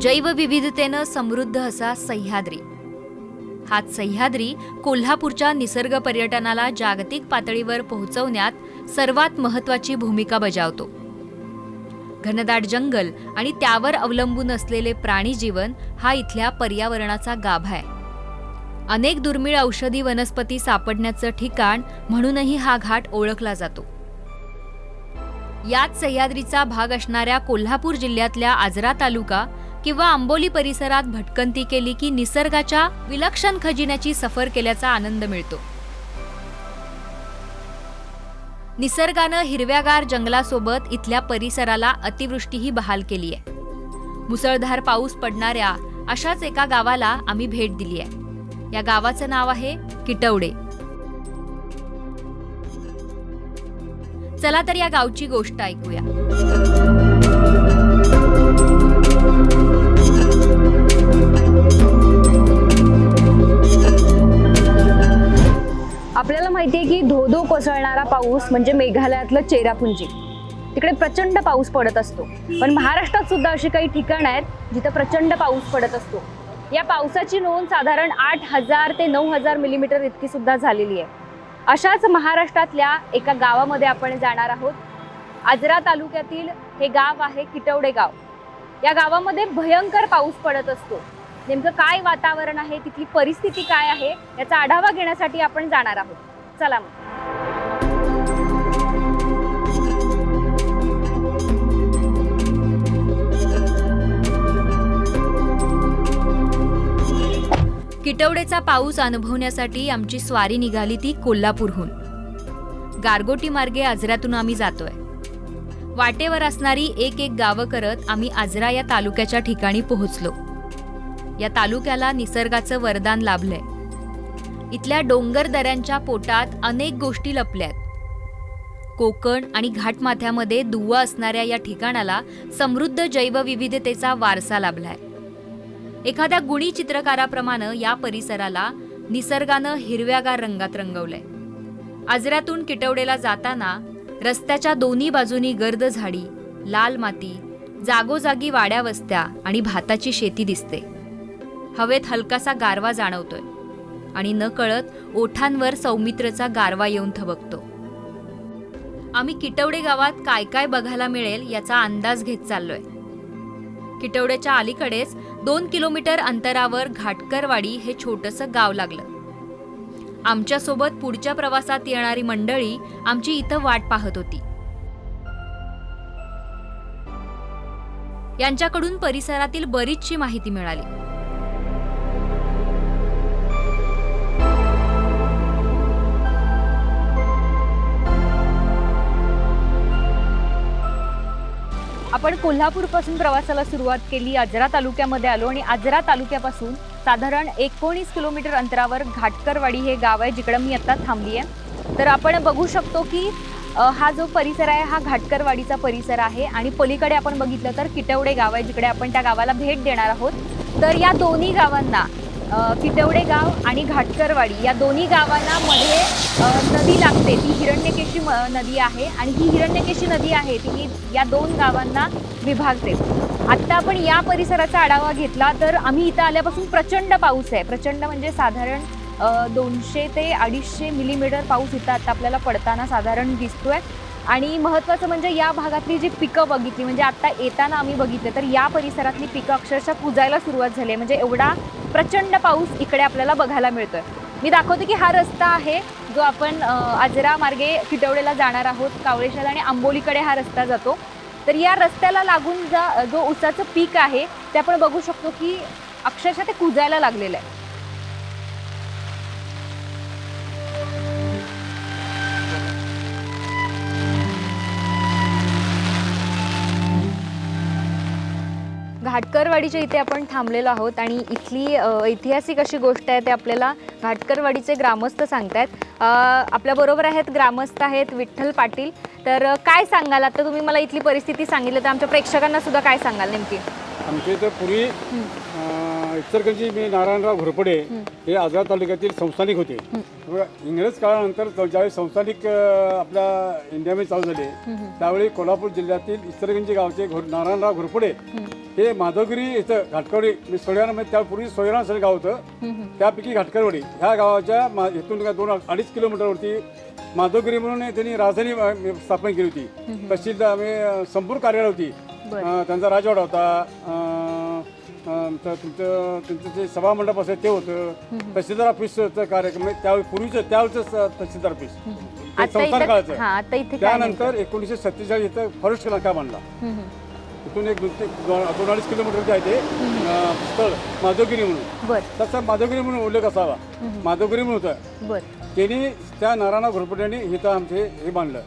जैवविविधतेनं समृद्ध असा सह्याद्री. हाच सह्याद्री कोल्हापूरच्या निसर्ग पर्यटनाला जागतिक पातळीवर पोहोचवण्यात सर्वात महत्त्वाची भूमिका बजावतो. घनदाट जंगल आणि त्यावर अवलंबून असलेले प्राणी जीवन हा इथल्या पर्यावरणाचा गाभा आहे. अनेक दुर्मिळ औषधी वनस्पती सापडण्याचं ठिकाण म्हणूनही हा घाट ओळखला जातो. याच सह्याद्रीचा भाग असणाऱ्या कोल्हापूर जिल्ह्यातल्या आजरा तालुका किंवा आंबोली परिसरात भटकंती केली की निसर्गाच्या विलक्षण खजिन्याची सफर केल्याचा आनंद मिळतो. निसर्गानं हिरव्यागार जंगलासोबत इथल्या परिसराला अतिवृष्टीही बहाल केली आहे. मुसळधार पाऊस पडणाऱ्या अशाच एका गावाला आम्ही भेट दिली आहे. या गावाचं नाव आहे किटवडे. चला तर या गावची गोष्ट ऐकूया. आपल्याला माहितीये की धो-धो कोसळणारा पाऊस म्हणजे मेघालयातलं चेरापुंजी. तिकडे प्रचंड पाऊस पडत असतो. पण महाराष्ट्रात सुद्धा अशी काही ठिकाणं आहेत जिथे प्रचंड पाऊस पडत असतो. या पावसाची नोंद साधारण 8,000 ते 9,000 मिलीमीटर इतकी सुद्धा झालेली आहे. अशाच महाराष्ट्रातल्या एका गावामध्ये आपण जाणार आहोत. आजरा तालुक्यातील हे गाव आहे किटवडे गाव. या गावामध्ये भयंकर पाऊस पडत असतो. नेमकं काय वातावरण आहे, तिथली परिस्थिती काय आहे याचा आढावा घेण्यासाठी आपण जाणार आहोत. चला मग. किटवडेचा पाऊस अनुभवण्यासाठी आमची स्वारी निघाली ती कोल्हापूरहून. गारगोटी मार्गे आजऱ्यातून आम्ही जातोय. वाटेवर असणारी एक एक गावं करत आम्ही आजरा या तालुक्याच्या ठिकाणी पोहोचलो. या तालुक्याला निसर्गाचं वरदान लाभलंय. इथल्या डोंगर दऱ्यांच्या पोटात अनेक गोष्टी लपल्यात. कोकण आणि घाटमाथ्यामध्ये दुवा असणाऱ्या या ठिकाणाला समृद्ध जैवविविधतेचा वारसा लाभलाय. एखाद्या गुणी चित्रकाराप्रमाणे या परिसराला निसर्गानं हिरव्यागार रंगात रंगवलंय. आजऱ्यातून किटवडेला जाताना रस्त्याच्या दोन्ही बाजूनी गर्द झाडी, लाल माती, जागोजागी वाड्या वस्त्या आणि भाताची शेती दिसते. हवेत हलकासा गारवा जाणवतोय आणि नकळत ओठांवर सौमित्रचा गारवा येऊन थबकतो. आम्ही किटवडे गावात काय काय बघायला मिळेल याचा अंदाज घेत चाललोय. किटवडेच्या अलीकडेच 2 किलोमीटर अंतरावर घाटकरवाडी हे छोटंसं गाव लागलं. आमच्यासोबत पुढच्या प्रवासात येणारी मंडळी आमची इथं वाट पाहत होती. यांच्याकडून परिसरातील बरीचशी माहिती मिळाली. आपण कोल्हापूर पासून प्रवासाला सुरुवात केली. आजरा तालुक्यामध्ये आलो आणि आजरा तालुक्यापासून साधारण 19 किलोमीटर अंतरावर घाटकरवाडी हे गाव आहे, जिकडे मी आता थांबली आहे. तर आपण बघू शकतो की हा जो परिसर आहे हा घाटकरवाडीचा परिसर आहे आणि पलीकडे आपण बघितलं तर किटवडे गाव आहे, जिकडे आपण त्या गावाला भेट देणार आहोत. तर या दोन्ही गावांना किटवडे गाव आणि घाटकरवाडी या दोन्ही गावांना मध्ये नदी लागते. ती हिरण्यकेशी नदी आहे आणि ही हिरण्यकेशी नदी आहे ती या दोन गावांना विभागते. आत्ता आपण या परिसराचा आढावा घेतला तर आम्ही इथं आल्यापासून प्रचंड पाऊस आहे. प्रचंड म्हणजे साधारण 200 ते 250 मिलीमीटर पाऊस इथं आता आपल्याला पडताना साधारण दिसतोय. आणि महत्त्वाचं म्हणजे या भागातली जी पिकं बघितली, म्हणजे आता येताना आम्ही बघितलं तर या परिसरातली पिकं अक्षरशः कुजायला सुरुवात झाली आहे. म्हणजे एवढा प्रचंड पाऊस इकडे आपल्याला बघायला मिळतोय. मी दाखवते की हा रस्ता आहे जो आपण आजरा मार्गे किटवडेला जाणार आहोत. कावळेशाला आणि आंबोलीकडे हा रस्ता जातो. तर या रस्त्याला लागून जो ऊसाचं पीक आहे ते आपण बघू शकतो की अक्षरशः ते कुजायला लागलेलं आहे. घाटकरवाडीच्या इथे आपण थांबलेलो आहोत आणि इथली ऐतिहासिक अशी गोष्ट आहे ते आपल्याला घाटकरवाडीचे ग्रामस्थ सांगतायत. आपल्याबरोबर आहेत ग्रामस्थ आहेत विठ्ठल पाटील. तर काय सांगाल, आता तुम्ही मला इथली परिस्थिती सांगितलं तर आमच्या प्रेक्षकांना सुद्धा काय सांगाल नेमकी? आमच्या इथं पूर्वी इचलकरंजी मी नारायणराव घोरपडे हे आजरा तालुक्यातील संस्थानिक होते. इंग्रज काळानंतर ज्यावेळी संस्थानिक आपल्या इंडियामध्ये चालू झाले त्यावेळी कोल्हापूर जिल्ह्यातील इचलकरंजी गावचे नारायणराव घोरपडे हे माधवगिरी इथं घाटकरवाडी मी सोयरामध्ये त्यापूर्वी सोयरान गाव होतं, त्यापैकी घाटकरवाडी ह्या गावाच्या इथून 2-2.5 किलोमीटरवरती माधवगिरी म्हणून त्यांनी राजधानी स्थापन केली होती. तहसील संपूर्ण कार्यालय होती, त्यांचा राजवाडा होता, तर त्यांचं जे सभामंडप असेल ते होतं, तहसीलदार ऑफिसचं कार्यक्रम त्यावेळी त्यावेळेचं तहसीलदार ऑफिस संस्थान काळाचं. त्यानंतर 1947 इथं फॉरेस्ट नाका बांधला. इथून 2-2.5 किलोमीटर आहे ते स्थळ माधवगिरी म्हणून, तसा माधवगिरी म्हणून उल्लेख असावा. माधवगिरी म्हणून होतं, त्यांनी त्या नारायणराव घोरपडे यांनी इथं आमचे हे बांधलं,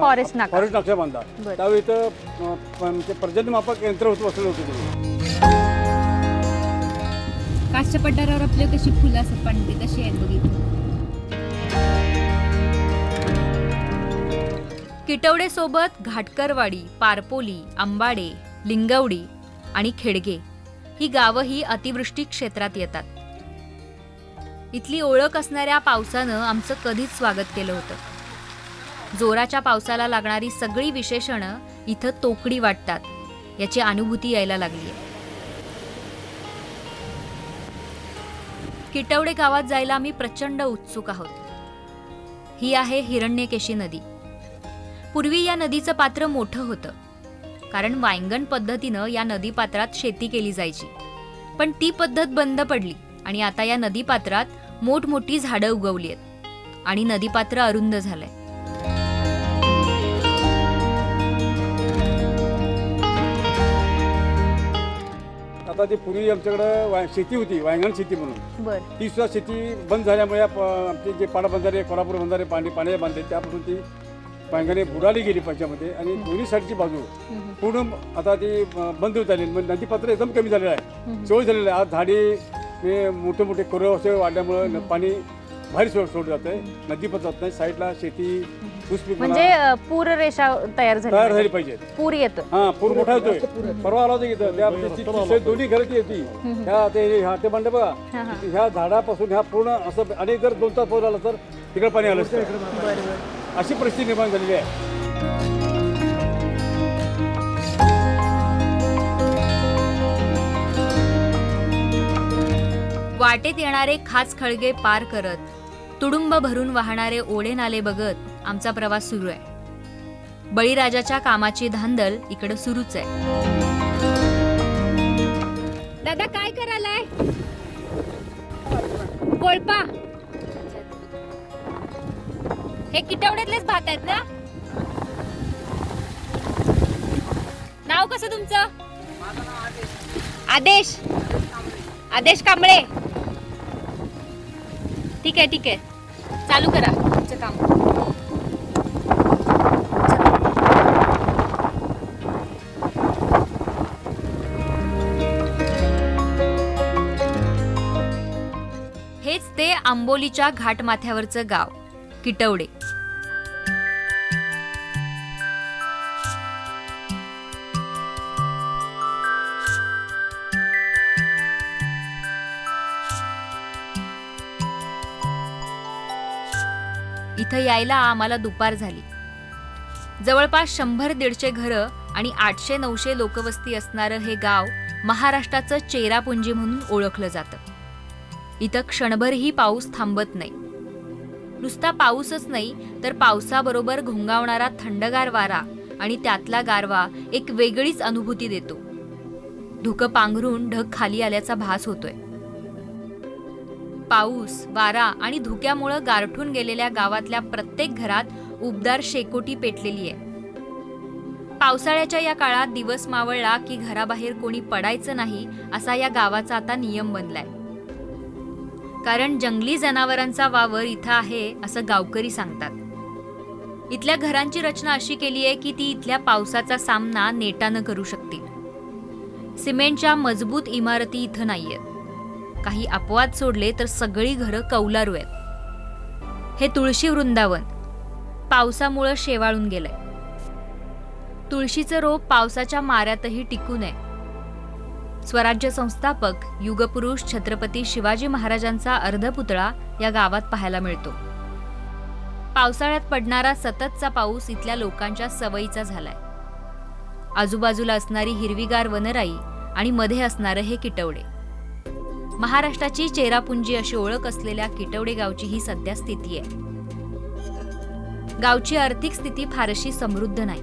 फॉरेस्ट नाका बांधला. त्यावेळी इथं पर्जन्यमापक यंत्र होतं बसलं होतं. काष्ट पठारावर आपले कशी फुलं असतात पांढरी तशी आहेत बघितलं. किटवडे सोबत घाटकरवाडी, पारपोली, आंबाडे, लिंगवडी आणि खेडगे ही गावंही अतिवृष्टी क्षेत्रात येतात. इथली ओळख असणाऱ्या पावसानं आमचं कधीच स्वागत केलं होतं. जोराच्या पावसाला लागणारी सगळी विशेषणं इथं तोकडी वाटतात याची अनुभूती यायला लागली आहे. किटवडे गावात जायला आम्ही प्रचंड उत्सुक आहोत. ही आहे हिरण्यकेशी नदी. पूर्वी या नदीचं पात्र मोठं होतं, कारण वायंगण पद्धतीनं या नदीपात्रात शेती केली जायची. पण ती पद्धत बंद पडली आणि आता या नदीपात्रात मोठमोठी झाडं उगवली आहेत आणि नदीपात्र अरुंद झालंय. आता ती पूर्वी आमच्याकडे शेती होती, वायंगण शेती म्हणून, ती सुद्धा शेती बंद झाल्यामुळे आमचे जे पाडाबंधारे कोल्हापूर बंधारे पाण्याचे बांधले त्यापासून ती वायंगणे बुडाली गेली पाण्यामध्ये आणि दोन्ही साईडची बाजू पूर्ण आता ती बंद होत आली. म्हणजे नदीपात्र एकदम कमी झालेलं आहे, सोय झालेलं आहे. आज झाडे मोठे मोठे कोरव असे वाढल्यामुळे पाणी बाहेर सोडलं जात आहे, नदीपात्रात नाही. साईडला शेती म्हणजे पूर रेषा तयार झाली पाहिजे. पूर येतो, हा पूर मोठा येतोय. परवा आला होता इथं दोन्ही घराची होती, ते म्हणलं बघा ह्या झाडापासून ह्या पूर्ण असं आणि जर 2 तास पाऊस आला तर तिकडे पाणी आलं असतं. अशी परिस्थिती निर्माण झालेली आहे. वाटेत येणारे खास खळगे पार करत, तुडुंब भरून वाहणारे ओढे नाले बघत आमचा प्रवास सुरू आहे. बळीराजाच्या कामाची धांदल इकडे सुरूच आहे. दादा काय करायलाय? कोळपा. हे किटवड्यातलेच भात आहेत ना? नाव कसं तुमचं? आदेश. आदेश कांबळे. ठीक आहे ठीक आहे, चालू करा तुमचं काम. हेच ते आंबोलीच्या घाटमाथ्यावरचं गाव किटवडे. इथं यायला आम्हाला दुपार झाली. जवळपास 100-150 घरं आणि 800-900 लोकवस्ती असणारं हे गाव महाराष्ट्राचं चेरापुंजी म्हणून ओळखलं जातं. इथं क्षणभरही पाऊस थांबत नाही. नुसता पाऊसच नाही तर पावसाबरोबर घोंगावणारा थंडगार वारा आणि त्यातला गारवा एक वेगळीच अनुभूती देतो. धुकं पांघरून ढग खाली आल्याचा भास होतोय. पाऊस, वारा आणि धुक्यामुळं गारठून गेलेल्या गावातल्या प्रत्येक घरात उबदार शेकोटी पेटलेली आहे. पावसाळ्याच्या या काळात दिवस मावळला की घराबाहेर कोणी पडायचं नाही असा या गावाचा आता नियम बनलाय. कारण जंगली जनावरांचा वावर इथं आहे असं गावकरी सांगतात. इथल्या घरांची रचना अशी केली आहे की ती इथल्या पावसाचा सामना नेटानं करू शकतील. सिमेंटच्या मजबूत इमारती इथं नाहीयेत. काही अपवाद सोडले तर सगळी घरं कौलारू आहेत. हे तुळशी वृंदावन पावसामुळं शेवाळून गेलंय. तुळशीचं रोप पावसाच्या माऱ्यातही टिकू नये. स्वराज्य संस्थापक युगपुरुष छत्रपती शिवाजी महाराजांचा अर्धपुतळा या गावात पाहायला मिळतो. पावसाळ्यात पडणारा सततचा पाऊस इथल्या लोकांच्या सवयीचा झालाय. आजूबाजूला असणारी हिरवीगार वनराई आणि मध्ये असणारं हे किटवडे. महाराष्ट्राची चेरापुंजी अशी ओळख असलेल्या किटवडे गावची ही सध्या स्थिती आहे. गावची आर्थिक स्थिती फारशी समृद्ध नाही.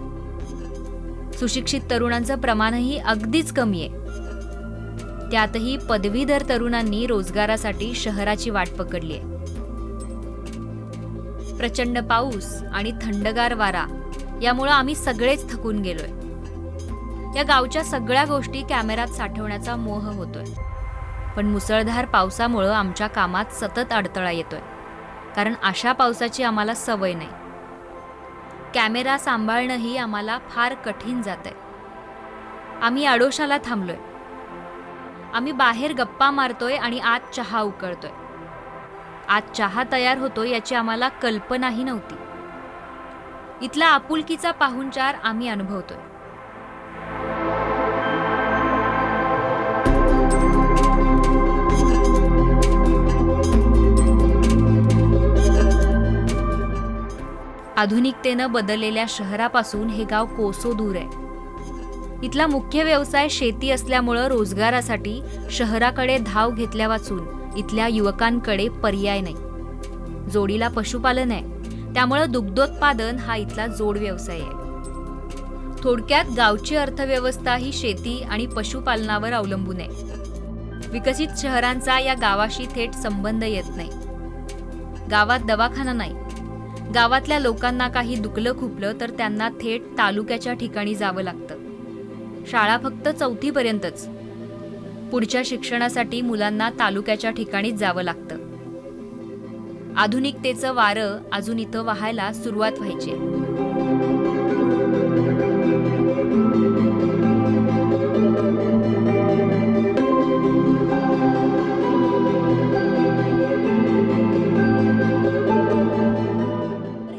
सुशिक्षित तरुणांचं प्रमाणही अगदीच कमी आहे. त्यातही पदवीधर तरुणांनी रोजगारासाठी शहराची वाट पकडली आहे. प्रचंड पाऊस आणि थंडगार वारा यामुळं आम्ही सगळेच थकून गेलोय. या गावच्या सगळ्या गोष्टी कॅमेऱ्यात साठवण्याचा मोह होतोय. पण मुसळधार पावसामुळं आमच्या कामात सतत अडथळा येतोय. कारण अशा पावसाची आम्हाला सवय नाही. कॅमेरा सांभाळणंही आम्हाला फार कठीण जातंय. आम्ही आडोशाला थांबलोय. आम्ही बाहेर गप्पा मारतोय आणि आत चहा उकळतोय. आज चहा तयार होतो याची आम्हाला कल्पनाही नव्हती. इथला आपुलकीचा पाहुणचार आम्ही अनुभवतोय. आधुनिकतेनं बदललेल्या शहरापासून हे गाव कोसो दूर आहे. इथला मुख्य व्यवसाय शेती असल्यामुळं रोजगारासाठी शहराकडे धाव घेतल्या वाचून इथल्या युवकांकडे पर्याय नाही. जोडीला पशुपालन आहे, त्यामुळं दुग्धोत्पादन हा इथला जोड व्यवसाय आहे. थोडक्यात गावची अर्थव्यवस्था ही शेती आणि पशुपालनावर अवलंबून आहे. विकसित शहरांचा या गावाशी थेट संबंध येत नाही. गावात दवाखाना नाही. गावातल्या लोकांना काही दुखलं खुपलं तर त्यांना थेट तालुक्याच्या ठिकाणी जावं लागतं. शाळा फक्त 4थी पर्यंतच. पुढच्या शिक्षणासाठी मुलांना तालुक्याच्या ठिकाणीच जावं लागतं. आधुनिकतेचं वारं अजून इथं वाहायला सुरुवात व्हायची.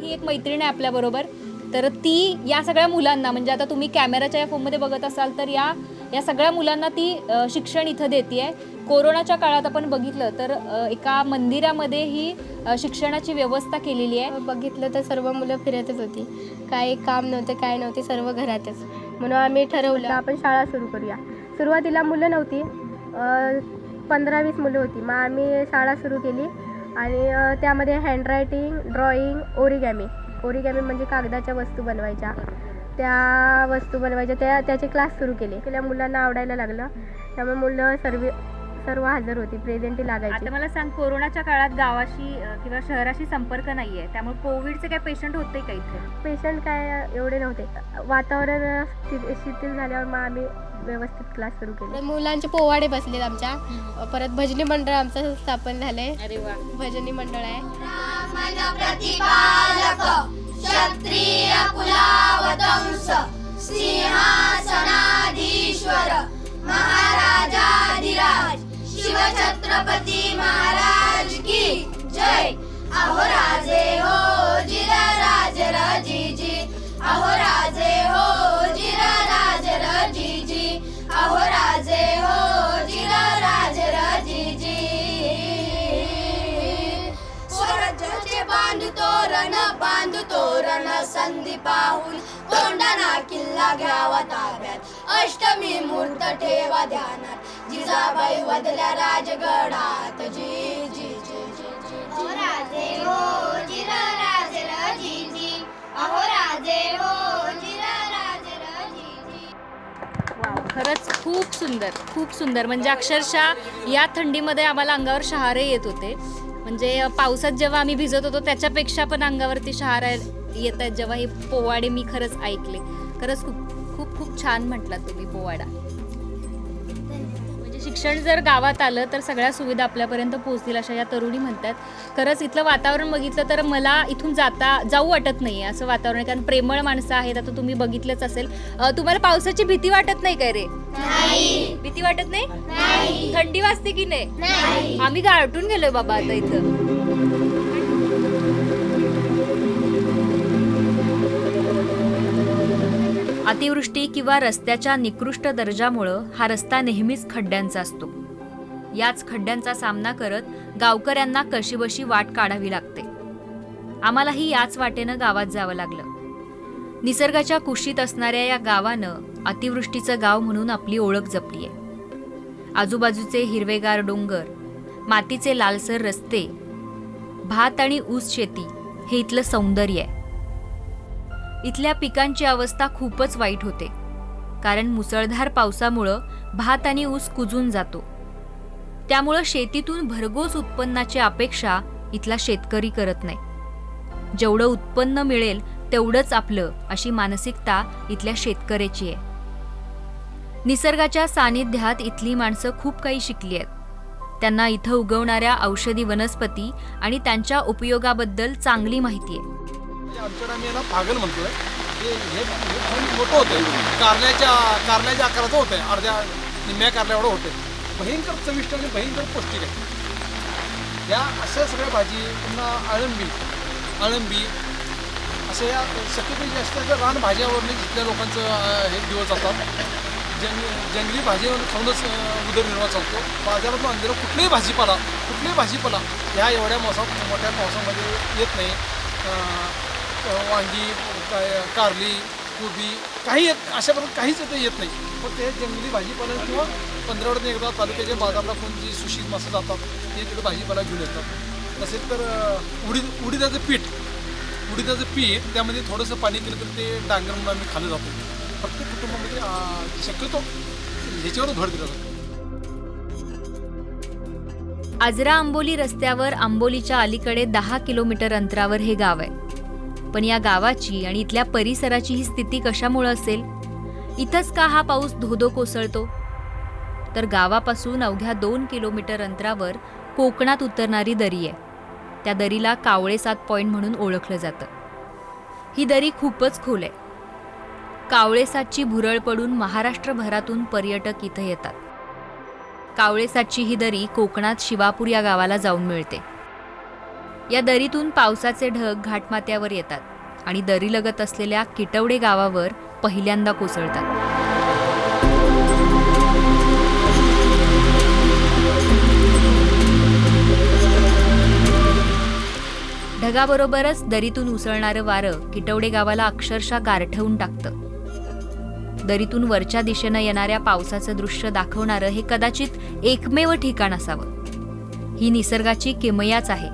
ही एक मैत्रीण आहे आपल्या बरोबर. तर ती या सगळ्या मुलांना, म्हणजे आता तुम्ही कॅमेराच्या या फोनमध्ये बघत असाल तर या सगळ्या मुलांना ती शिक्षण इथं देते. कोरोनाच्या काळात आपण बघितलं तर एका मंदिरामध्ये ही शिक्षणाची व्यवस्था केलेली आहे. बघितलं तर सर्व मुलं फिरतच होती. काही काम नव्हतं, काय नव्हते, सर्व घरातच. म्हणून आम्ही ठरवलं आपण शाळा सुरू करूया. सुरुवातीला मुलं नव्हती, 15-20 मुलं होती. मग आम्ही शाळा सुरू केली आणि त्यामध्ये हँडरायटिंग, ड्रॉइंग, ओरिगॅमी म्हणजे कागदाच्या वस्तू बनवायच्या. त्या वस्तू बनवायच्या त्याचे क्लास सुरू केले. मुलांना आवडायला लागलं. त्यामुळे मुलं सर्व हजर होती, प्रेझेंटही लागायची. आता मला सांग, कोरोनाच्या काळात गावाशी किंवा शहराशी संपर्क नाहीये, त्यामुळे कोविडचे काय पेशंट होते का इथे? पेशंट काय एवढे नव्हते. वातावरण शिथिल झाल्यावर मग आम्ही व्यवस्थित क्लास सुरू केले. मुलांचे पोवाडे बसलेत आमच्या. परत भजनी मंडळ आमचं स्थापन झालंय. अरे वा. भजनी मंडळ आहे. क्षत्रिय कुलावतंस सिंहासनाधीश्वर महाराजाधिराज शिवछत्रपती महाराज की जय. अहो राजे हो जिरा राज रजीजी, अहो राजे हो जिरा राज रजीजी, अहो राजे हो जिरा राज रजीजी. स्वराज्याचे बांधू तोरण संधी पाहून कोंढाणा किल्ला घ्यावा ताब्यात. अष्टमी मूर्त ठेवा ध्यानात, जिजाबाई वदल्या राजगडात. जी जी जी जी जी. अहो राजे हो जिरा राज रजीजी, अहो राजे हो जिरा राज रजीजी. खरंच खूप सुंदर. म्हणजे अक्षरशः या थंडीमध्ये आम्हाला अंगावर शहारे येत होते. म्हणजे पावसात जेव्हा आम्ही भिजत होतो त्याच्यापेक्षा पण अंगावरती शहारे येत आहेत जेव्हा हे पोवाडे मी खरंच ऐकले. खरंच खूप खूप खूप छान म्हटलात तुम्ही पोवाडा. म्हणजे शिक्षण जर गावात आलं तर सगळ्या सुविधा आपल्यापर्यंत पोहोचतील अशा या तरुणी म्हणतात. खरंच इथलं वातावरण बघितलं तर मला इथून जाऊ वाटत नाही असं वातावरण आहे, कारण प्रेमळ माणसं आहेत. आता तुम्ही बघितलंच असेल. तुम्हाला पावसाची भीती वाटत नाही काय रे? भीती वाटत नाही? थंडी वाजते की नाही? आम्ही गारठून गेलोय बाबा आता इथं. अतिवृष्टी किंवा रस्त्याच्या निकृष्ट दर्जामुळं हा रस्ता नेहमीच खड्ड्यांचा असतो. याच खड्ड्यांचा सामना करत गावकऱ्यांना कशीबशी वाट काढावी लागते. आम्हालाही याच वाटेनं गावात जावं लागलं. निसर्गाच्या कुशीत असणाऱ्या या गावानं अतिवृष्टीचं गाव म्हणून आपली ओळख जपली आहे. आजूबाजूचे हिरवेगार डोंगर, मातीचे लालसर रस्ते, भात आणि ऊस शेती हे इथलं सौंदर्य आहे. इथल्या पिकांची अवस्था खूपच वाईट होते, कारण मुसळधार पावसामुळं भात आणि ऊस कुजून जातो. त्यामुळं शेतीतून भरघोस उत्पन्नाची अपेक्षा इथला शेतकरी करत नाही. जेवढं उत्पन्न मिळेल तेवढंच आपलं अशी मानसिकता इथल्या शेतकऱ्याची आहे. निसर्गाच्या सानिध्यात इथली माणसं खूप काही शिकली आहेत. त्यांना इथं उगवणाऱ्या औषधी वनस्पती आणि त्यांच्या उपयोगाबद्दल चांगली माहिती आहे. आमच्याकडे आम्ही याला पागल म्हणतोय. हे मोठं होतं, कारल्याच्या आकाराचं होतं, अर्ध्या निम्म्या कारल्या एवढं होतं. भयंकर चविष्ट आणि भयंकर पौष्टिक आहे. या अशा सगळ्या भाजी, पुन्हा अळंबी अशा या शक्यतो जास्त रानभाज्यावरनं जिथल्या लोकांचं हे दिवस जातात. जंगली भाजी खाऊनच उदरनिर्वाह चालतो. बाजारातून आणलेला कुठलाही भाजीपाला ह्या एवढ्या मोठ्या पावसामध्ये येत नाही. वांगी, कारली, कोबी काही अशा प्रकारे काहीच येत नाही. फक्त हे जंगली भाजीपाला किंवा 15 आठवड्यात एकदा तालुक्याच्या बाजारला कोण जी सुशील माणसं जातात ते तिथे भाजीपाला घेऊन येतात. तसेच तर उडीदाचं पीठ त्यामध्ये थोडंसं पाणी केलं तर ते डांगर म्हणून आम्ही खाल्लं जातो. प्रत्येक कुटुंबामध्ये शक्यतो ह्याच्यावर भर दिला जातो. आजरा आंबोली रस्त्यावर आंबोलीच्या अलीकडे 10 किलोमीटर अंतरावर हे गाव आहे. पण या गावाची आणि इथल्या परिसराची ही स्थिती कशामुळे असेल? इथंच का हा पाऊस धोधो कोसळतो? तर गावापासून अवघ्या 2 किलोमीटर अंतरावर कोकणात उतरणारी दरी आहे. त्या दरीला कावळेसात पॉइंट म्हणून ओळखलं जातं. ही दरी खूपच खोल आहे. कावळेसातची भुरळ पडून महाराष्ट्रभरातून पर्यटक इथं येतात. कावळेसातची ही दरी कोकणात शिवापूर या गावाला जाऊन मिळते. या दरीतून पावसाचे ढग घाटमाथ्यावर येतात आणि दरीलगत असलेल्या किटवडे गावावर पहिल्यांदा कोसळतात. ढगाबरोबरच दरीतून उसळणारं वारं किटवडे गावाला अक्षरशः गारठवून टाकतं. दरीतून वरच्या दिशेनं येणाऱ्या पावसाचं दृश्य दाखवणारं हे कदाचित एकमेव ठिकाण असावं. ही निसर्गाची किमयाच आहे.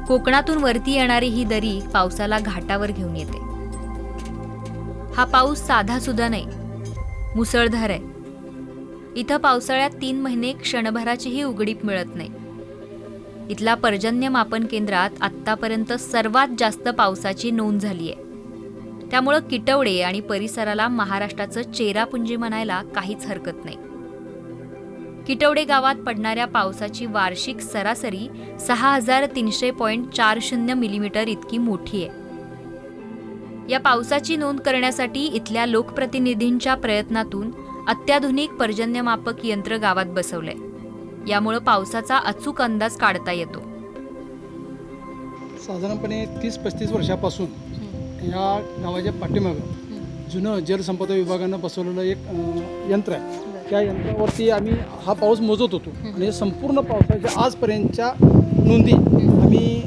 कोकणातून वरती येणारी ही दरी पावसाला घाटावर घेऊन येते. हा पाऊस साधा सुद्धा नाही, मुसळधार आहे. इथं पावसाळ्यात 3 महिने क्षणभराचीही उघडीप मिळत नाही. इथल्या पर्जन्यमापन केंद्रात आत्तापर्यंत सर्वात जास्त पावसाची नोंद झाली आहे. त्यामुळं किटवडे आणि परिसराला महाराष्ट्राचं चेरापुंजी म्हणायला काहीच हरकत नाही. किटवडे गावात पडणाऱ्या पावसाची वार्षिक सरासरी 6300.40 मिलीमीटर इतकी मोठी आहे. या पावसाची नोंद करण्यासाठी इथल्या लोकप्रतिनिधींच्या प्रयत्नातून अत्याधुनिक पर्जन्यमापक यंत्र गावात बसवलंय. यामुळे पावसाचा अचूक अंदाज काढता येतो. साधारणपणे 30-35 वर्षापासून या गावाच्या पाठीमागं जुनं जलसंपदा विभागानं बसवलेलं एक यंत्र आहे. त्या यंत्रावरती आम्ही हा पाऊस मोजत होतो आणि संपूर्ण पावसाच्या आजपर्यंतच्या नोंदी आम्ही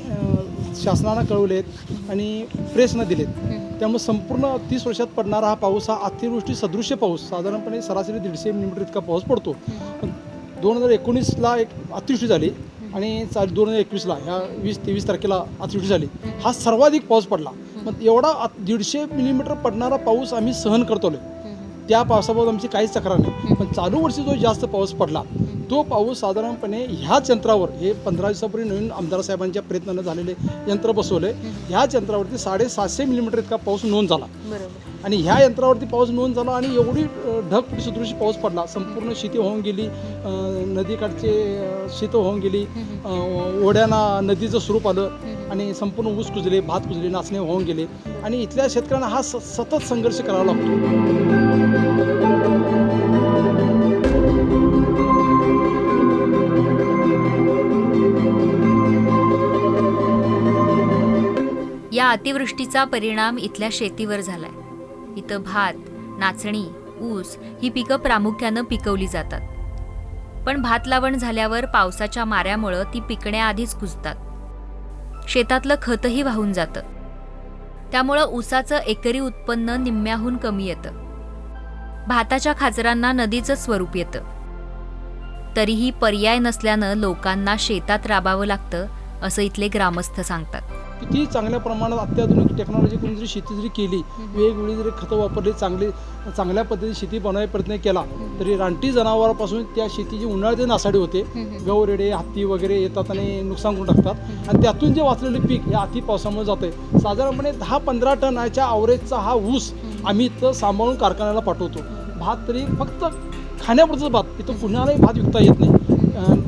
शासनानं कळवलेत आणि प्रेसनं दिलेत. त्यामुळे संपूर्ण 30 वर्षात पडणारा हा पाऊस हा अतिवृष्टी सदृश्य पाऊस, साधारणपणे सरासरी 150 मिलीमीटर इतका पाऊस पडतो. पण 2019ला एक अतिवृष्टी झाली आणि 2021ला ह्या 20-23 तारखेला अतिवृष्टी झाली. हा सर्वाधिक पाऊस पडला. मग एवढा 150 मिलीमीटर पडणारा पाऊस आम्ही सहन करतो. त्या पावसाबाबत आमची काहीच तक्रार नाही. पण चालू वर्षी जो जास्त पाऊस पडला तो पाऊस साधारणपणे ह्याच यंत्रावर, हे 15 दिवसापूर्वी नवीन आमदार साहेबांच्या प्रयत्नानं झालेले यंत्र बसवले, ह्याच यंत्रावरती 750 मिलीमीटर इतका पाऊस नोंद झाला. आणि ह्या यंत्रावरती पाऊस नोंद झाला आणि एवढी ढग सदृश पाऊस पडला, संपूर्ण शेती वाहून गेली, नदीकाठचे शेतं वाहून गेली, ओढ्यांना नदीचं स्वरूप आलं आणि संपूर्ण ऊस कुजले, भात कुजले, नाचणे वाहून गेले आणि इथल्या शेतकऱ्यांना हा सतत संघर्ष करावा लागतो. या अतिवृष्टीचा परिणाम इथल्या शेतीवर झालाय. इथं भात, नाचणी, ऊस ही पिकं प्रामुख्यानं पिकवली जातात. पण भात लावण झाल्यावर पावसाच्या माऱ्यामुळं ती पिकण्याआधीच कुजतात. शेतातलं खतही वाहून जातं. त्यामुळं ऊसाचं एकरी उत्पन्न निम्म्याहून कमी येतं. भाताच्या खाचरांना नदीचं स्वरूप येतं. तरीही पर्याय नसल्यानं लोकांना शेतात राबावं लागतं, असं इथले ग्रामस्थ सांगतात. किती चांगल्या प्रमाणात अत्याधुनिक टेक्नॉलॉजी करून जरी शेती जरी केली, वेगवेगळी जरी खतं वापरली, चांगल्या पद्धतीने शेती बनवायचा प्रयत्न केला, तरी रानटी जनावरांपासून त्या शेतीची उन्हाळ्याचे नासाडी होते. गवरेडे, हत्ती वगैरे येतात आणि नुकसान करून टाकतात आणि त्यातून जे वाचलेले पीक या अति पावसामुळे जाते. साधारणपणे 10-15 टनाच्या आवरेजचा हा ऊस आम्ही इथं सांभाळून कारखान्याला पाठवतो. भात तरी फक्त खाण्यापुरतं भात, इथं कुणालाही भात विकता येत नाही.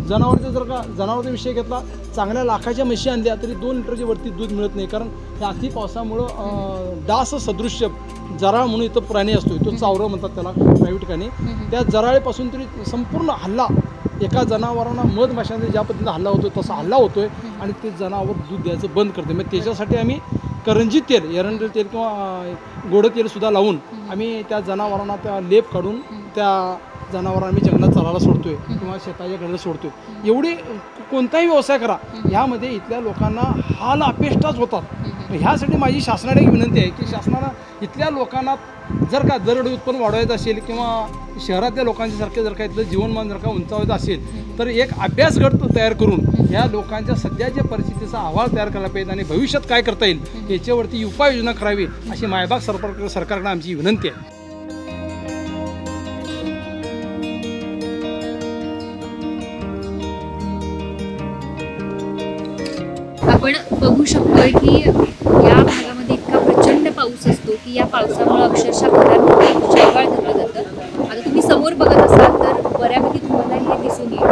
जनावरांचा विषय घेतला, चांगल्या लाखाच्या म्हशी आणल्या तरी 2 लिटरच्या वरती दूध मिळत नाही, कारण या अति पावसामुळं डास सदृश्य जराळ म्हणून इथं प्राणी असतो, तो चावरं म्हणतात त्याला काही ठिकाणी. त्या जराळेपासून तरी संपूर्ण हल्ला एका जनावरांना मधमाशांचा ज्या पद्धतीने हल्ला होतो तसा हल्ला होतोय आणि ते जनावर दूध द्यायचं बंद करते. मग त्याच्यासाठी आम्ही करंजी तेल, एरंडेल तेल किंवा गोडं तेलसुद्धा लावून आम्ही त्या जनावरांना त्या लेप काढून त्या जनावरांना आम्ही जंगलात चालायला सोडतोय किंवा शेताच्या घराला सोडतोय. एवढी कोणताही व्यवसाय करा, ह्यामध्ये इथल्या लोकांना हाल अपेष्टाच होतात. ह्यासाठी माझी शासनाला एक विनंती आहे की शासनाला इथल्या लोकांना जर का दरड उत्पन्न वाढवायचं असेल किंवा शहरातल्या लोकांच्या सारखे जर का इथलं जीवनमान जर का उंचावायचं असेल तर एक अभ्यास गट तयार करून ह्या लोकांच्या सध्याच्या परिस्थितीचा अहवाल तयार करायला पाहिजे आणि भविष्यात काय करता येईल याच्यावरती उपाययोजना करावी अशी मायबाग सरकारकडे आमची विनंती आहे. आपण बघू शकतोय की या भागामध्ये इतका प्रचंड पाऊस असतो की या पावसामुळे अक्षरशः घरात शेवाळ धरलं जातं. आता तुम्ही समोर बघत असाल तर बऱ्यापैकी तुम्हाला हे दिसून येईल.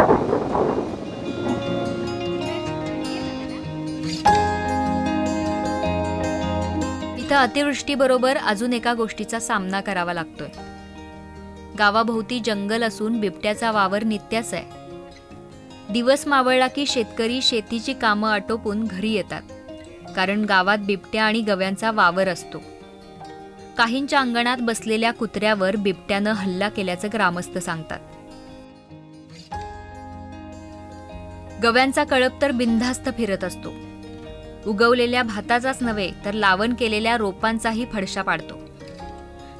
इथं अतिवृष्टीबरोबर अजून एका गोष्टीचा सामना करावा लागतोय. गावाभोवती जंगल असून बिबट्याचा वावर नित्याच आहे. दिवस मावळला की शेतकरी शेतीची कामं आटोपून घरी येतात, कारण गावात बिबट्या आणि गव्यांचा वावर असतो. काहींच्या अंगणात बसलेल्या कुत्र्यावर बिबट्यानं हल्ला केल्याचं ग्रामस्थ सांगतात. गव्यांचा कळप तर बिनधास्त फिरत असतो. उगवलेल्या भाताचाच नव्हे तर लावण केलेल्या रोपांचाही फडशा पाडतो.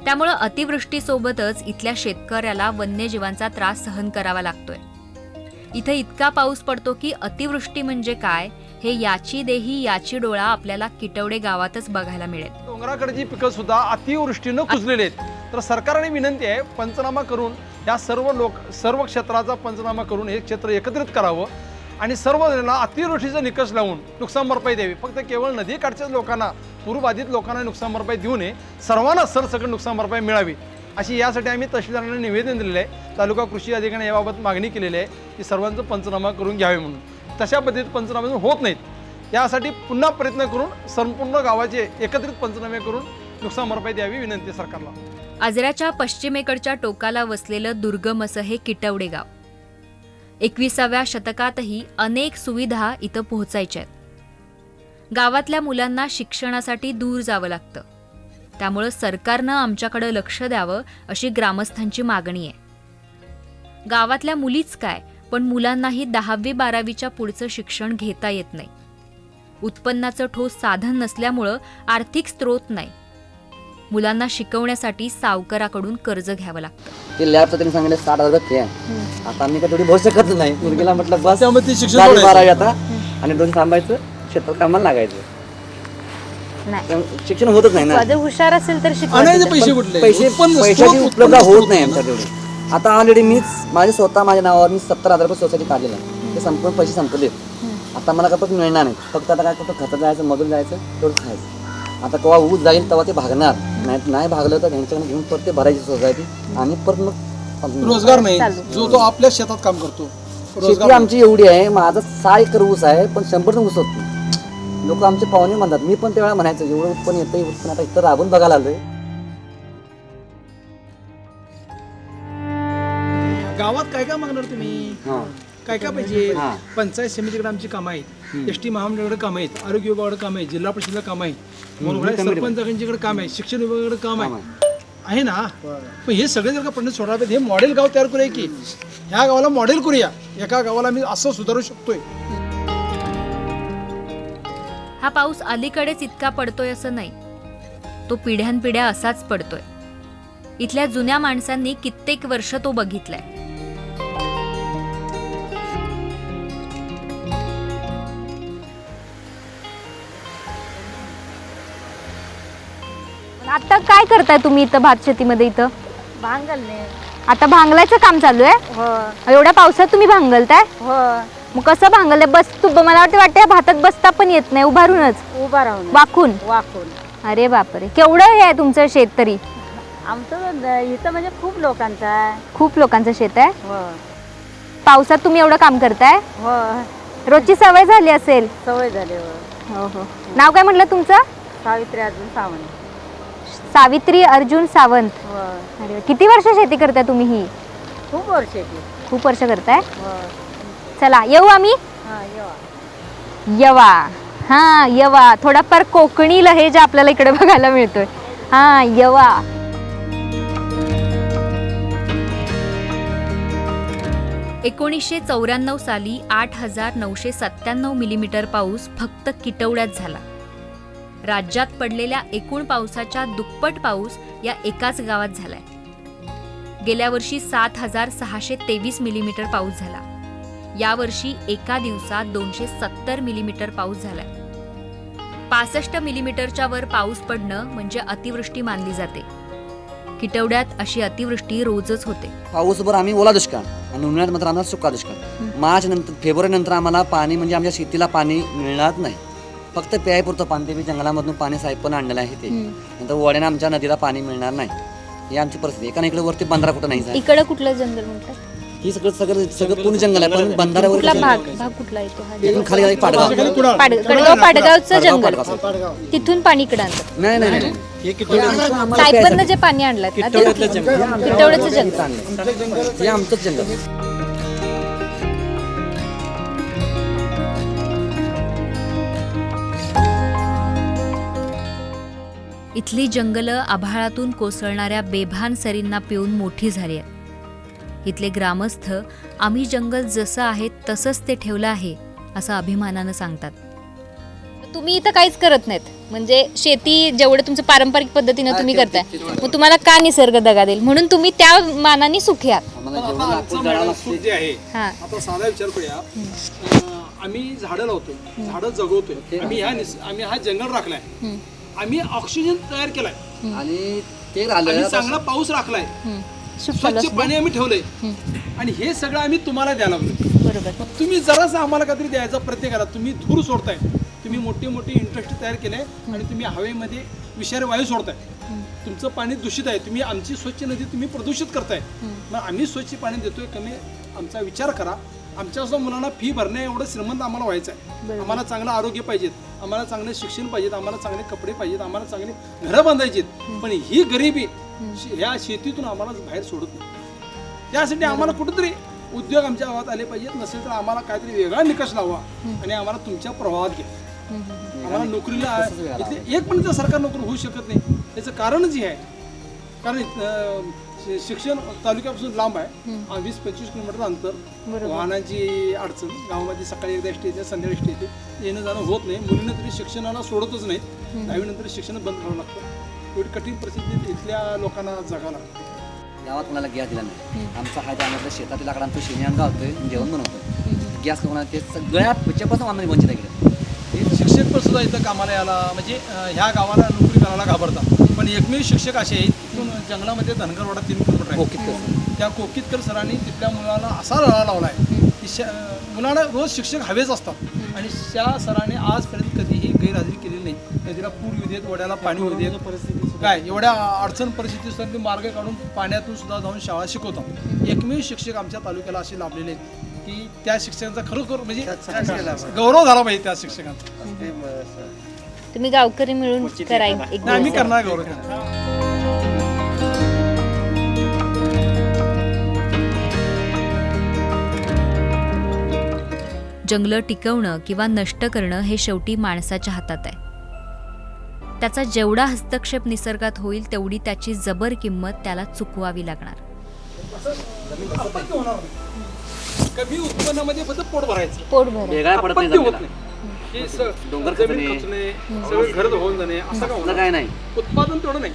त्यामुळं अतिवृष्टीसोबतच इथल्या शेतकऱ्याला वन्यजीवांचा त्रास सहन करावा लागतोय. इथं इतका पाऊस पडतो की अतिवृष्टी म्हणजे काय हे याची देही याची डोळा आपल्याला किटवडे गावातच बघायला मिळेल. डोंगराकडची पिकं सुद्धा अतिवृष्टीनं कुजलेली आहेत. तर सरकारने विनंती आहे पंचनामा करून या सर्व क्षेत्राचा पंचनामा करून हे क्षेत्र एकत्रित करावं आणि सर्व जणांना अतिवृष्टीचा निकष लावून नुकसान भरपाई द्यावी. फक्त केवळ नदीकाठच्याच लोकांना, पूरबाधित लोकांना नुकसान भरपाई देऊ नये, सर्वांना सरसकट नुकसान भरपाई मिळावी अशी यासाठी आम्ही तहसीलदारांना निवेदन दिलेलं आहे. तालुका कृषी अधिकाऱ्यांनी याबाबत मागणी केलेली आहे की सर्वांचं पंचनामा करून घ्यावे म्हणून. तशा पद्धतीत पंचनामे होत नाहीत. यासाठी पुन्हा प्रयत्न करून संपूर्ण गावाचे एकत्रित पंचनामे करून नुकसान भरपाई द्यावी विनंती सरकारला. आजऱ्याच्या पश्चिमेकडच्या टोकाला वसलेलं दुर्गम असं हे किटवडे गाव. 21व्या शतकातही अनेक सुविधा इथं पोहोचायच्या आहेत. गावातल्या मुलांना शिक्षणासाठी दूर जावं लागतं. त्यामुळं सरकारनं आमच्याकडे लक्ष द्यावं अशी ग्रामस्थांची मागणी आहे. गावातल्या मुलीच काय पण मुलांनाही 10वी-12वीच्या पुढचं शिक्षण घेता येत नाही. उत्पन्नाचं ठोस साधन नसल्यामुळं आर्थिक स्रोत नाही. मुलांना शिकवण्यासाठी सावकाराकडून कर्ज घ्यावं लागतं. ते लॅबचं त्यांनी सांगितलं 60,000 फी आहे. आता आम्ही काय थोडी भरू शकत नाही. मुलगीला म्हटलं बस त्यामध्ये शिक्षण 12वी आता आणि 2 थांबायचं, शेतात कामाला लागायचं. शिक्षण होतच नाही ना. हुशार असेल तर पैसे कुठले पैशाची उपलब्ध होत नाही आमच्याकडे. आता ऑलरेडी माझे स्वतः माझ्या नावावर मी 70,000 रुपये सोसायटी काढलेला आहे. ते संपूर्ण पैसे संपलेत. आता मला काय मिळणार नाही. फक्त आता काय करतो, खर्च जायचं, मजूर जायचं, तेवढं खायचं. आता केव्हा ऊस जाईल तेव्हा ते भागणार, नाही भागलं तर त्यांच्याकडे घेऊन परत ते भरायची सोसायटी आणि परत मग रोजगार नाही, जो तो आपल्या शेतात काम करतो. शेती आमची एवढी आहे, माझा 6 एकर ऊस आहे पण 100% ऊस होत नाही. लोक आमचे पाहुणे म्हणतात, मी पण त्यावेळेला म्हणायचं एवढं उत्पन्न येतं उत्पन्न, आता इथं राबून बघायला आलोय. गावात काय काय मागणार तुम्ही, हां काय काय पाहिजे? हां. पंचायत समितीकडे आमची कामं आहेत, एस टी महामंडळाकडे कामं आहेत, आरोग्य विभागाकडे कामं आहेत, जिल्हा परिषदेला कामं आहेत, सरपंचांकडे काम आहे, शिक्षण विभागाकडे काम आहे ना. पण हे सगळे जर का प्रश्न सोडवला पाहिजे, हे मॉडेल गाव तयार करूया की ह्या गावाला मॉडेल करूया, एका गावाला मी असं सुधारू शकतोय. हा पाऊस अलीकडेच इतका पडतोय असं नाही, तो पिढ्यानपिढ्या असाच पडतोय. इथल्या जुन्या माणसांनी कित्येक वर्ष तो बघितलाय. आता काय करताय तुम्ही इथं भात शेतीमध्ये? इथं भांगलणे. आता भांगलायचं काम चालू आहे? हो एवढ्या पावसात तुम्ही भांगलताय? हो मग कसं भांगलंय? बस तू मला वाटतं भातात बसता पण येत नाही, उभारूनच उभा राहून वाकून. वाकून. अरे बापरे, केवढं हे आहे तुमचं शेत तरी? आमचं इथं म्हणजे खूप लोकांचं आहे. खूप लोकांचं शेत आहे. हो पावसात तुम्ही एवढं काम करताय? हो रोजची सवय झाली असेल. सवय झाली. हो हो हो. नाव काय म्हटलं तुमचं? सावित्री अजून सावंत. सावित्री अर्जुन सावंत. हो अरे वा. किती वर्ष शेती करताय तुम्ही ही? खूप वर्षाची. खूप वर्ष करताय. हो चला येऊ आम्ही. हा येवा. यवा. हा यवा, थोडाफार कोकणी लहेजा आपल्याला इकडे बघायला मिळतोय. हा यवा. (1994) साली 8,997 मिलीमीटर पाऊस फक्त किटवड्यात झाला. राज्यात पडलेल्या एकूण पावसाच्या दुप्पट पाऊस या एकाच गावात झालाय. गेल्या वर्षी 7,623 मिलीमीटर पाऊस झाला. यावर्षी एका दिवसात 270 मिलीमीटर पाऊस झालाय. 65 मिलीमीटरच्या वर पाऊस पडणं म्हणजे अतिवृष्टी मानली जाते. किटवड्यात अशी अतिवृष्टी रोजच होते. पाऊसभर आम्ही ओला दुष्काळ आणि उन्हाळ्यात मात्र आम्हाला सुका दुष्काळ. मार्च नंतर फेब्रुवारी नंतर आम्हाला पाणी म्हणजे आमच्या शेतीला पाणी मिळणार नाही. फक्त प्यायपुरतं पाणी, ते जंगलामधून पाणी साहेब आणलेलं आहे ते. नंतर वड्याने आमच्या नदीला पाणी मिळणार नाही. ही आमची परिस्थिती. एका इकडे वरती बंधारा कुठं नाही आहे. इकडे कुठलं जंगल म्हणतात? ही सगळं पूर्ण जंगल आहे, पण बंधाऱ्यावर कुठला भाग कुठला येतो हा? इकडून खाली आहे पाडगाव. कडगाव पाडगावचं जंगल. पाडगाव. तिथून पाणी इकडे आणतात. नाही नाही नाही. सायपरनं जे पाणी आणलं ना ते किटवड्याचं जंगल. हे आमचंच जंगल. इथली जंगलं आभाळातून कोसळणाऱ्या बेभान सरींना पिऊन मोठी झाली आहेत. इथले ग्रामस्थ आम्ही जंगल जसं आहे तसंच ते ठेवलं आहे असं अभिमानानं सांगतात. तुम्ही इथं काहीच करत नाहीत, म्हणजे शेती जेवढं तुमचं पारंपरिक पद्धतीनं तुम्ही करताय, मग तुम्हाला का निसर्ग दगा देईल? म्हणून तुम्ही त्या मानाने सुखी आहात. जे आहे हा. आता साधा विचार करूया. आम्ही झाडं लावतोय, झाडं जगवतोय, आम्ही हा जंगल राखलाय, आम्ही ऑक्सिजन तयार केलाय आणि ते आणि राहिलं चांगला पाऊस राखलाय, स्वच्छ पाणी आम्ही ठेवलंय आणि हे सगळं आम्ही तुम्हाला द्यायला लागलोय. बरोबर. मग तुम्ही जरासं आम्हाला काहीतरी द्यायचा प्रत्येकाला. तुम्ही धूर सोडताय, तुम्ही मोठे मोठे इंडस्ट्री तयार केले आणि तुम्ही हवेमध्ये विषारी वायू सोडताय. तुमचं पाणी दूषित आहे, तुम्ही आमची स्वच्छ नदी तुम्ही प्रदूषित करताय. मग आम्ही स्वच्छ पाणी देतोय, कमी आमचा विचार करा. आमच्या असं मुलांना फी भरणे एवढं श्रीमंत आम्हाला व्हायचं आहे. आम्हाला चांगलं आरोग्य पाहिजेत, आम्हाला चांगलं शिक्षण पाहिजेत, आम्हाला चांगले कपडे पाहिजेत, आम्हाला चांगली घरं बांधायची. पण ही गरिबी ह्या शेतीतून आम्हाला बाहेर सोडत नाही. त्यासाठी आम्हाला कुठेतरी उद्योग आमच्या गावात आले पाहिजेत. नसेल तर आम्हाला काहीतरी वेगळा निकष लावा आणि आम्हाला तुमच्या प्रभावात घ्या. आम्हाला नोकरीला इथले एक पण सरकार नोकरी होऊ शकत नाही. त्याचं कारणच हे आहे, कारण शिक्षण तालुक्यापासून लांब आहे. 20-25 किलोमीटर अंतर, वाहनांची अडचण, गावामध्ये सकाळी एकदा एसटी येते, संध्याकाळी एसटी येते, येणं जाणं होत नाही. मुलींना तरी शिक्षणाला सोडतच नाहीत. 10वी नंतर शिक्षण बंद करावं लागतं. एवढी कठीण परिस्थिती इथल्या लोकांना जगावं लागतं. गावात कोणाला गॅस दिला नाही. आमचा हा ज्यामध्ये शेतातील लाकडांचा शेणी अंगा होतोय, जेवण बनवतोय. गॅस कोणाला ते सगळ्या पुढच्यापासून आम्हाला वंचित आहे. शिक्षक पण सुद्धा इथं कामाला यायला म्हणजे ह्या गावाला नोकरी करायला घाबरतात. पण एकमेव शिक्षक असे आहेत, तिथून जंगलामध्ये धनगरवाडा 3 किलोमीटर आहे. त्या कोकितकर सरांनी तिथल्या मुलाला असा लढा लावलाय की मुलांना रोज शिक्षक हवेच असतात. आणि त्या सरांनी आजपर्यंत कधीही गैरहजेरी केलेली नाही. नदीला पूर येऊ देत, वड्याला पाणी येऊ देत, परिस्थिती काय एवढ्या अडचण परिस्थितीनुसार ते मार्ग काढून पाण्यातून सुद्धा जाऊन शाळा शिकवतात. एकमेव शिक्षक आमच्या तालुक्याला असे लाभलेले आहेत की त्या शिक्षकांचा खरोखर म्हणजे गौरव झाला पाहिजे त्या शिक्षकांचा. तुम्ही गावकरी मिळून करा एक नाही, आम्ही दिवस. करणार गौरव करणार. जंगलं टिकवणं किंवा नष्ट करणं हे शेवटी माणसाच्या हातात आहे. त्याचा जेवढा हस्तक्षेप निसर्गात होईल तेवढी त्याची जबर किंमत त्याला चुकवावी लागणार. आपत्ती होणार नाही. कमी उत्पन्नामध्ये फक्त पोट भरायचं, पोट भर वेगळा पडत नाही आपत्ती होत जमिनीला. नाही. की डोंगर जमीन खचणे. खचणे, सगळं घर होऊन जाणे असं का असं होणार? काय नाही. उत्पादन तेवढं नाही.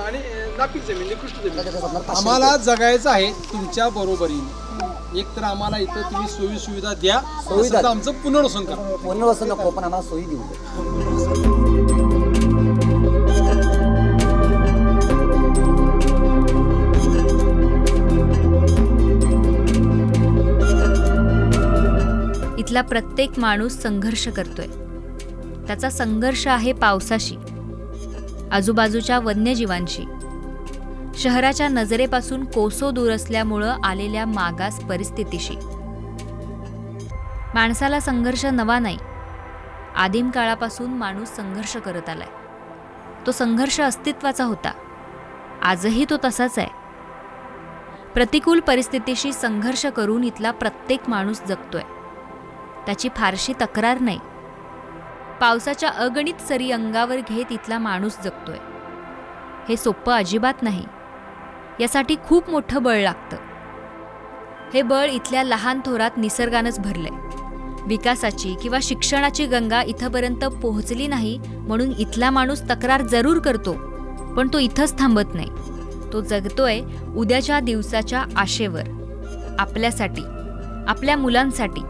आणि नापीक जमीन, निकृष्ट जमीन. आम्हाला जगायचं आहे तुमच्या बरोबरीने. एक तर आम्हाला इथं तुम्ही सोयी सुविधा द्या, तसंच आमचं पुनर्वसन करा. पुनर्वसन नको, पण आम्हाला सोयी देऊ दे. इथला प्रत्येक माणूस संघर्ष करतोय. त्याचा संघर्ष आहे पावसाशी, आजूबाजूच्या वन्यजीवांशी, शहराच्या नजरेपासून कोसो दूर असल्यामुळं आलेल्या मागास परिस्थितीशी. माणसाला संघर्ष नवा नाही. आदिम काळापासून माणूस संघर्ष करत आलाय. तो संघर्ष अस्तित्वाचा होता. आजही तो तसाच आहे. प्रतिकूल परिस्थितीशी संघर्ष करून इथला प्रत्येक माणूस जगतोय. त्याची फारशी तक्रार नाही. पावसाच्या अगणित सरी अंगावर घेत इथला माणूस जगतोय. हे सोपं अजिबात नाही. यासाठी खूप मोठं बळ लागतं. हे बळ इथल्या लहान थोरात निसर्गानंच भरलंय. विकासाची किंवा शिक्षणाची गंगा इथंपर्यंत पोहोचली नाही म्हणून इथला माणूस तक्रार जरूर करतो, पण तो इथंच थांबत नाही. तो जगतोय उद्याच्या दिवसाच्या आशेवर, आपल्यासाठी, आपल्या मुलांसाठी,